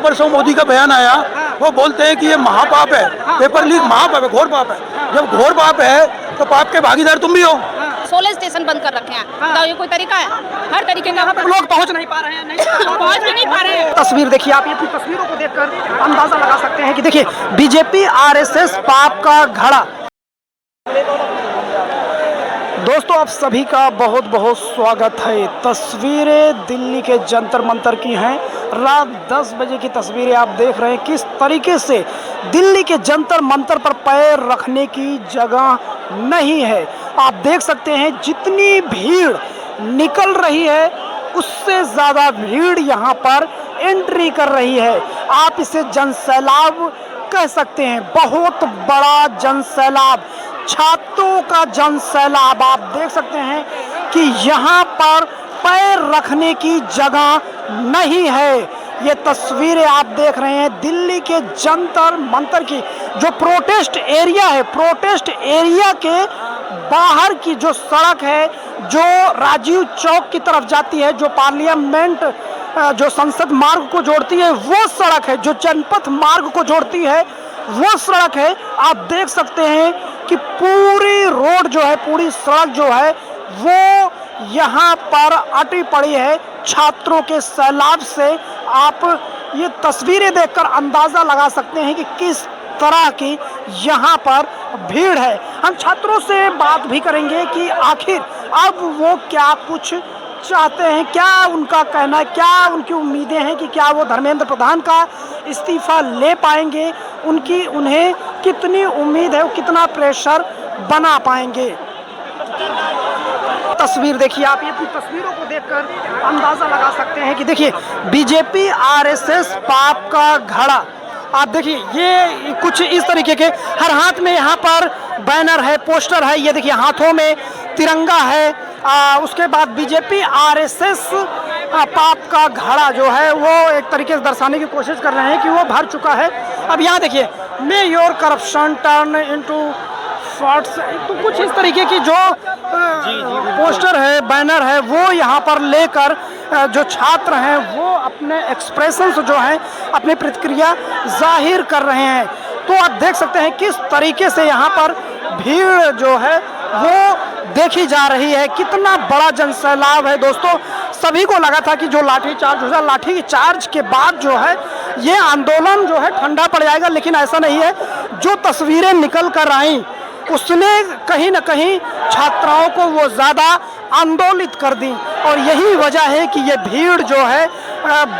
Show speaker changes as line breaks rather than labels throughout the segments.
परसों मोदी का बयान आया, वो बोलते हैं कि ये महापाप है, पेपर लीक महापाप है, घोर पाप है। जब घोर पाप है तो पाप के भागीदार तुम भी हो।
16 स्टेशन बंद कर रखे हैं, तो ये कोई तरीका है? हर तरीके का
लोग पहुंच नहीं पा रहे हैं,
पहुंच भी नहीं पा रहे हैं।
तस्वीर देखिए आप, ये तस्वीरों को देखकर अंदाजा लगा सकते हैं कि देखिए बीजेपी आरएसएस पाप का घड़ा। दोस्तों आप सभी का बहुत बहुत स्वागत है। तस्वीरें दिल्ली के जंतर मंतर की हैं। रात 10 बजे की तस्वीरें आप देख रहे हैं। किस तरीके से दिल्ली के जंतर मंतर पर पैर रखने की जगह नहीं है। आप देख सकते हैं जितनी भीड़ निकल रही है उससे ज़्यादा भीड़ यहाँ पर एंट्री कर रही है। आप इसे जनसैलाब कह सकते हैं, बहुत बड़ा जनसैलाब, छात्रों का जनसैलाब। आप देख सकते हैं कि यहाँ पर पैर रखने की जगह नहीं है। ये तस्वीरें आप देख रहे हैं दिल्ली के जंतर मंतर की, जो प्रोटेस्ट एरिया है, प्रोटेस्ट एरिया के बाहर की जो सड़क है, जो राजीव चौक की तरफ जाती है, जो पार्लियामेंट जो संसद मार्ग को जोड़ती है वो सड़क है, जो जनपथ मार्ग को जोड़ती है वो सड़क है। आप देख सकते हैं कि पूरी रोड जो है, पूरी सड़क जो है वो यहाँ पर अटी पड़ी है छात्रों के सैलाब से। आप ये तस्वीरें देखकर अंदाज़ा लगा सकते हैं कि किस तरह की यहाँ पर भीड़ है। हम छात्रों से बात भी करेंगे कि आखिर अब वो क्या कुछ चाहते हैं, क्या उनका कहना है, क्या उनकी उम्मीदें हैं कि क्या वो धर्मेंद्र प्रधान का इस्तीफा ले पाएंगे, उन्हें कितनी उम्मीद है, वो कितना प्रेशर बना पाएंगे। तस्वीर देखिए आप, ये तस्वीरों को देखकर अंदाज़ा लगा सकते हैं कि देखिए बीजेपी आरएसएस पाप का घड़ा। आप देखिए ये कुछ इस तरीके के, हर हाथ में यहाँ पर बैनर है, पोस्टर है, ये देखिए हाथों में तिरंगा है। उसके बाद बीजेपी आरएसएस पाप का घड़ा जो है वो एक तरीके से दर्शाने की कोशिश कर रहे हैं कि वो भर चुका है। अब यहाँ देखिए, may your corruption turn into faults, तो कुछ इस तरीके की जो पोस्टर है, बैनर है, वो यहाँ पर लेकर जो छात्र हैं वो अपने एक्सप्रेशंस जो हैं, अपनी प्रतिक्रिया जाहिर कर रहे हैं। तो आप देख सकते हैं किस तरीके से यहाँ पर भीड़ जो है वो देखी जा रही है। कितना बड़ा जनसैलाब है दोस्तों। सभी को लगा था कि जो लाठी चार्ज हो जाए, लाठी चार्ज के बाद जो है ये आंदोलन जो है ठंडा पड़ जाएगा, लेकिन ऐसा नहीं है। जो तस्वीरें निकल कर आई उसने कहीं ना कहीं छात्राओं को वो ज़्यादा आंदोलित कर दी, और यही वजह है कि ये भीड़ जो है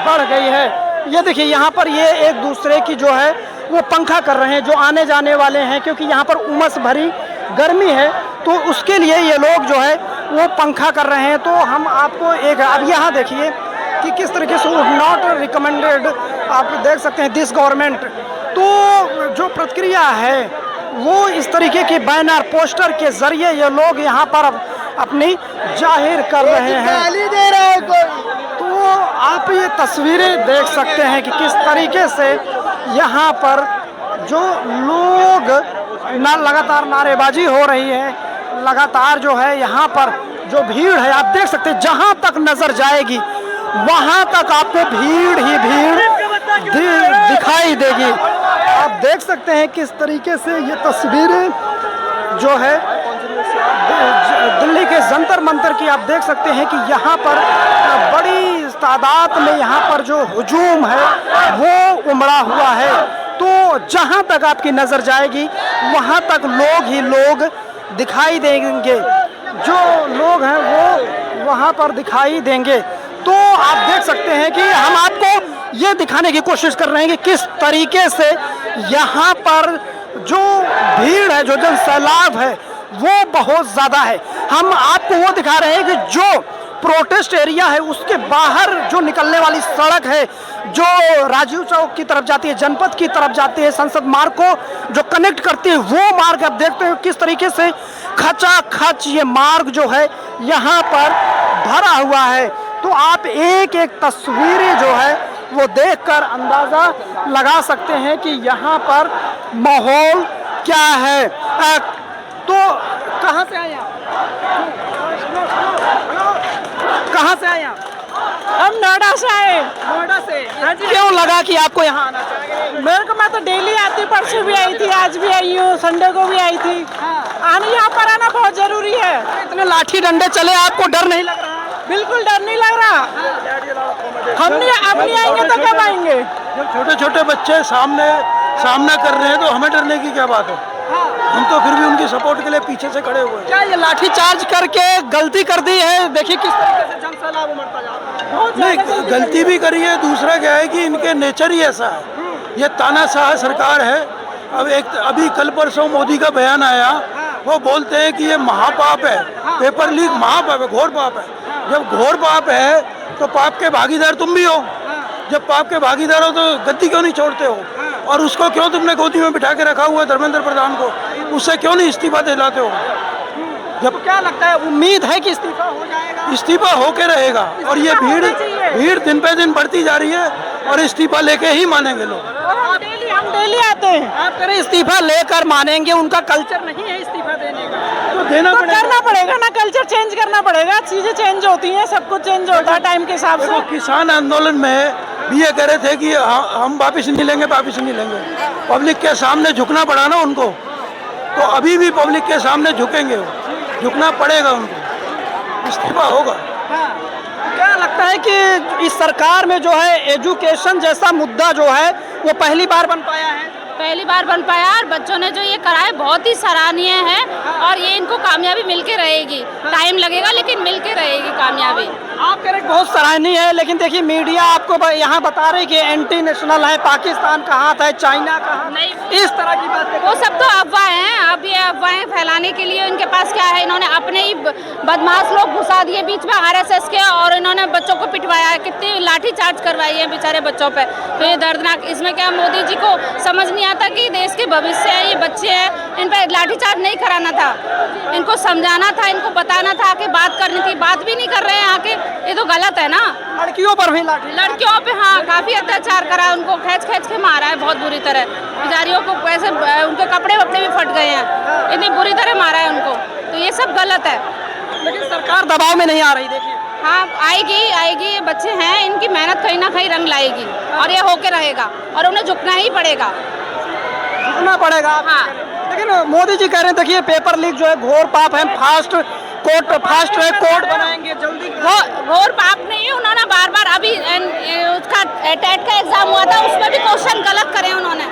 बढ़ गई है। ये देखिए यहाँ पर ये एक दूसरे की जो है वो पंखा कर रहे हैं, जो आने जाने वाले हैं, क्योंकि यहाँ पर उमस भरी गर्मी है तो उसके लिए ये लोग जो है वो पंखा कर रहे हैं। तो हम आपको एक, अब यहाँ देखिए कि किस तरीके से नॉट रिकमेंडेड, आप देख सकते हैं दिस गवर्नमेंट। तो जो प्रतिक्रिया है वो इस तरीके के बैनर पोस्टर के जरिए ये लोग यहाँ पर अपनी जाहिर कर रहे हैं। तो आप ये तस्वीरें देख सकते हैं कि किस तरीके से यहाँ पर जो लोग लगातार नारेबाजी हो रही है, लगातार जो है यहाँ पर जो भीड़ है, आप देख सकते हैं जहाँ तक नजर जाएगी वहाँ तक आपको भीड़ ही भीड़ दिखाई देगी। आप देख सकते हैं किस तरीके से ये तस्वीरें जो है दिल्ली के जंतर मंतर की, आप देख सकते हैं कि यहाँ पर बड़ी तादाद में यहाँ पर जो हुजूम है वो उमड़ा हुआ है। तो जहाँ तक आपकी नज़र जाएगी वहाँ तक लोग ही लोग दिखाई देंगे, जो लोग हैं वो वहाँ पर दिखाई देंगे। तो आप देख सकते हैं कि हम आपको ये दिखाने की कोशिश कर रहे हैं कि किस तरीके से यहाँ पर जो भीड़ है, जो जनसैलाब है वो बहुत ज़्यादा है। हम आपको वो दिखा रहे हैं कि जो प्रोटेस्ट एरिया है उसके बाहर जो निकलने वाली सड़क है, जो राजीव चौक की तरफ जाती है, जनपथ की तरफ जाती है, संसद मार्ग को जो कनेक्ट करती है, वो मार्ग आप देखते हैं किस तरीके से खचाखच ये मार्ग जो है यहाँ पर भरा हुआ है। तो आप एक एक तस्वीरें जो है वो देखकर अंदाज़ा लगा सकते हैं कि यहाँ पर माहौल क्या है। तो कहाँ से आए आप? कहाँ से आए आप?
हम नोएडा से आए।
नोएडा से क्यों लगा कि आपको यहाँ आना चाहिए?
मैं तो डेली आती, परसों भी आई थी, आज भी आई हूँ, संडे को भी आई थी। आने यहाँ पर आना बहुत जरूरी है।
इतने लाठी डंडे चले, आपको डर नहीं लग रहा?
बिल्कुल डर नहीं लग रहा। हम नहीं, अब नहीं आएंगे तो कब आएंगे?
जब छोटे छोटे बच्चे सामना कर रहे हैं तो हमें डरने की क्या बात है। हम तो फिर भी उनकी सपोर्ट के लिए पीछे से खड़े हुए हैं।
क्या ये लाठी चार्ज करके गलती कर दी है? देखिए किस तरीके से जन सैलाब उमड़ता जा रहा है।
नहीं, गलती भी करी है। दूसरा क्या है कि इनके नेचर ही ऐसा है। ये तानाशाह सरकार है। अभी कल परसों मोदी का बयान आया, वो बोलते हैं कि ये महापाप है, पेपर लीक महापाप है, घोर पाप है। जब घोर पाप है तो पाप के भागीदार तुम भी हो। जब पाप के भागीदार हो तो गद्दी क्यों नहीं छोड़ते हो? और उसको क्यों तुमने गोदी में बिठा के रखा हुआ है, धर्मेंद्र प्रधान को? उससे क्यों नहीं इस्तीफा दिलाते हो?
जब क्या लगता है, उम्मीद है कि इस्तीफा हो जाएगा?
इस्तीफा होके रहेगा। और ये भीड़ दिन पे दिन बढ़ती जा रही है और इस्तीफा लेके ही मानेंगे लोग।
हम डेली आते हैं।
आप करें इस्तीफा लेकर मानेंगे, उनका कल्चर नहीं है इस्तीफा देने का।
तो देना पड़ेगा।
करना पड़ेगा ना, कल्चर चेंज करना पड़ेगा। चीजें चेंज होती हैं, सब कुछ चेंज होता है टाइम के हिसाब से।
किसान आंदोलन में भी ये कह रहे थे कि हम वापिस नहीं लेंगे, वापिस नहीं लेंगे। पब्लिक के सामने झुकना पड़ा ना उनको, तो अभी भी पब्लिक के सामने झुकेंगे, झुकना पड़ेगा उनको, इस्तीफा होगा।
क्या लगता है कि इस सरकार में जो है एजुकेशन जैसा मुद्दा जो है वो पहली बार बन पाया है?
पहली बार बन पाया और बच्चों ने जो ये करा है बहुत ही सराहनीय है और ये इनको कामयाबी मिलके रहेगी। टाइम लगेगा लेकिन मिलके रहेगी कामयाबी।
आप कह रहे बहुत सराहनीय है, लेकिन देखिए मीडिया आपको यहाँ बता रही कि एंटी नेशनल है, पाकिस्तान का हाथ है, चाइना का हाथ,
नहीं,
इस तरह की बातें।
वो सब तो अफवाह हैं। अब ये अफवाहें फैलाने के लिए इनके पास क्या है, इन्होंने अपने ही बदमाश लोग घुसा दिए बीच में आरएसएस के, और इन्होंने बच्चों को पिटवाया है, कितनी लाठी चार्ज करवाई है बेचारे बच्चों पे। तो ये दर्दनाक। इसमें क्या मोदी जी को समझ नहीं आता कि देश के भविष्य है, ये बच्चे हैं, इन पर लाठी चार्ज नहीं कराना था, इनको समझाना था, इनको बताना था कि बात करनी थी। बात भी नहीं कर रहे हैं आके, ये तो गलत है ना।
लड़कियों पर भी लाठी,
लड़कियों पे हाँ काफी अत्याचार करा है, उनको खींच के मारा है बहुत बुरी तरह। बेचारियों को वैसे उनके कपड़े वपड़े भी फट गए हैं, इतनी बुरी तरह मारा है उनको। तो ये सब गलत है।
लेकिन सरकार दबाव में नहीं आ रही। देखिए
हाँ आएगी, ये बच्चे हैं, इनकी मेहनत कहीं ना कहीं रंग लाएगी और ये होके रहेगा और उन्हें झुकना ही पड़ेगा।
झुकना पड़ेगा।
हाँ।
लेकिन मोदी जी कह रहे हैं देखिए पेपर लीक जो है घोर पाप है, फास्ट ट्रैक कोर्ट बनाएंगे जल्दी।
घोर पाप नहीं है। उन्होंने बार अभी उसका टेट का एग्जाम हुआ था, उसमें भी क्वेश्चन गलत करे उन्होंने।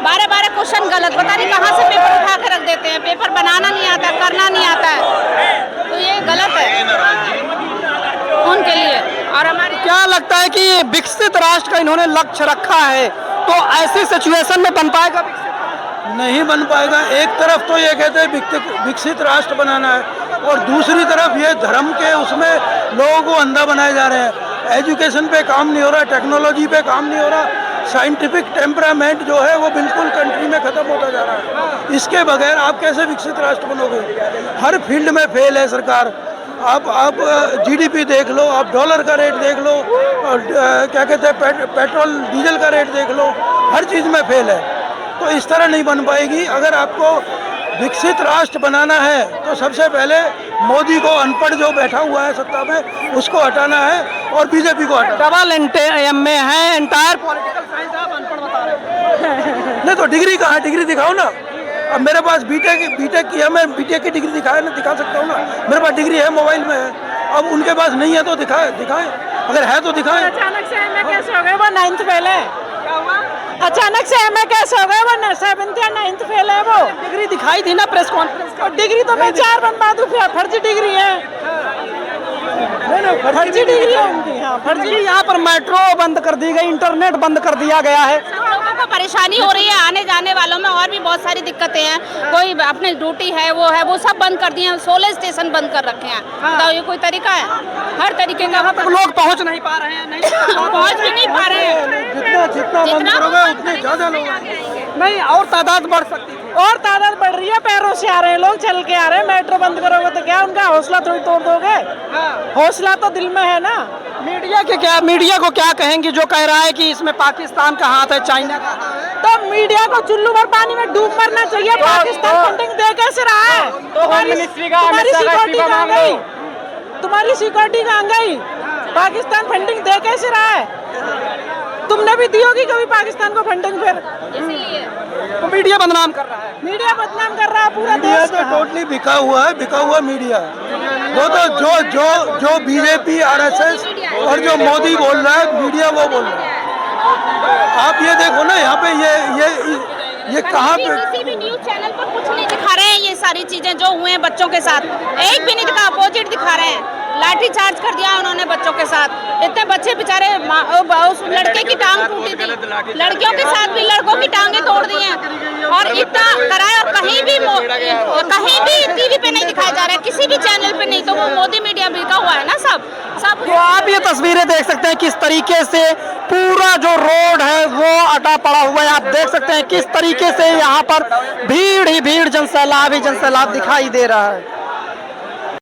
12 क्वेश्चन गलत, पता नहीं कहाँ से पेपर उठा के रख देते हैं। पेपर बनाना नहीं आता, करना नहीं आता है, तो ये गलत है उनके लिए। और हमारे
क्या लगता है कि विकसित राष्ट्र का इन्होंने लक्ष्य रखा है, तो ऐसी सिचुएशन में बन पाएगा?
नहीं बन पाएगा। एक तरफ तो ये कहते हैं विकसित राष्ट्र बनाना है और दूसरी तरफ ये धर्म के उसमें लोगों को अंधा बनाए जा रहे हैं। एजुकेशन पे काम नहीं हो रहा, टेक्नोलॉजी पे काम नहीं हो रहा, साइंटिफिक टेम्परामेंट जो है वो बिल्कुल कंट्री में ख़त्म होता जा रहा है। इसके बगैर आप कैसे विकसित राष्ट्र बनोगे? हर फील्ड में फेल है सरकार। आप जीडीपी देख लो, आप डॉलर का रेट देख लो, और क्या कहते हैं पेट्रोल डीजल का रेट देख लो, हर चीज़ में फेल है। तो इस तरह नहीं बन पाएगी। अगर आपको विकसित राष्ट्र बनाना है तो सबसे पहले मोदी को, अनपढ़ जो बैठा हुआ है सत्ता में, उसको हटाना है और बीजेपी को हटाना।
डबल एमए है, एंटायर पॉलिटिकल साइंस, आप अनपढ़ बता रहे हैं।
नहीं तो डिग्री कहाँ? डिग्री दिखाओ ना। अब मेरे पास बीटेक किया, मैं बीटेक की डिग्री दिखा सकता हूँ ना। मेरे पास डिग्री है, मोबाइल में है। अब उनके पास नहीं है तो दिखाएं, अगर है तो दिखाएं।
अचानक से एमए कैसे हो गए? वो 9th फेल है। क्या हुआ? अचानक से एमए कैसे हो गए? वो 7th या 9th फेल है। वो
डिग्री दिखाई थी ना प्रेस कॉन्फ्रेंस।
और डिग्री तो मैं 4 बनवा दूँ, फर्जी डिग्री है। फर्जी डिग्री है उनकी। हाँ फर्जी।
यहाँ पर मेट्रो बंद कर दी गई, इंटरनेट बंद कर दिया गया है।
लोगों को परेशानी हो रही है, आने जाने वालों में और भी बहुत सारी दिक्कतें हैं। कोई अपने ड्यूटी है, वो सब बंद कर दिए हैं। 16 स्टेशन बंद कर रखे हैं। तो ये कोई तरीका है? हर तरीके का
तक लोग पहुँच नहीं पा रहे हैं।
पहुँच भी नहीं पा रहे हैं।
जितना बंद करोगे उतने ज़्यादा लोग
नहीं, और तादाद बढ़ सकती है।
और तादाद बढ़ रही है। पैरों से आ रहे हैं लोग, चल के आ रहे हैं। मेट्रो बंद करोगे तो क्या उनका हौसला थोड़ी तोड़ दोगे? हौसला तो दिल में है ना।
मीडिया को क्या कहेंगे जो कह रहा है कि इसमें पाकिस्तान का हाथ है, चाइना का?
तो मीडिया को चुल्लू भर पानी में डूब मरना चाहिए। पाकिस्तान फंडिंग दे कैसे रहा है? तुम्हारी सिक्योरिटी कहाँ गई? पाकिस्तान फंडिंग दे कैसे रहा है? तुमने भी दी होगी कभी पाकिस्तान को फंडिंग? फिर
इसीलिए
तो मीडिया बदनाम कर रहा है।
मीडिया बदनाम कर रहा है पूरा
मीडिया
देश
तो
का।
टोटली बिका हुआ है, बिका हुआ मीडिया। वो तो जो बीजेपी आरएसएस और जो मोदी बोल रहा है, मीडिया वो बोल रहा है। आप ये देखो ना, यहाँ पे ये कहाँ पे
किसी भी न्यूज चैनल पर कुछ नहीं दिखा रहे हैं। ये सारी चीजें जो हुए हैं बच्चों के साथ, एक भी नहीं दिखा, अपोजिट दिखा रहे हैं। लाठी चार्ज कर दिया उन्होंने बच्चों के साथ। इतने बच्चे बेचारे, उस लड़के की टांग टूटी थी, लड़कियों के साथ भी लड़कों की टांगें तोड़ दी हैं। और इतना कराया, कहीं भी टीवी पे नहीं दिखाया जा रहा है, किसी भी चैनल पे नहीं। तो वो मोदी मीडिया बिका हुआ है ना सब।
तो आप ये तस्वीरें देख सकते हैं किस तरीके से पूरा जो रोड है वो अटा पड़ा हुआ है। आप देख सकते हैं किस तरीके से यहाँ पर भीड़ ही भीड़, जनसैलाब ही जनसैलाब दिखाई दे रहा है।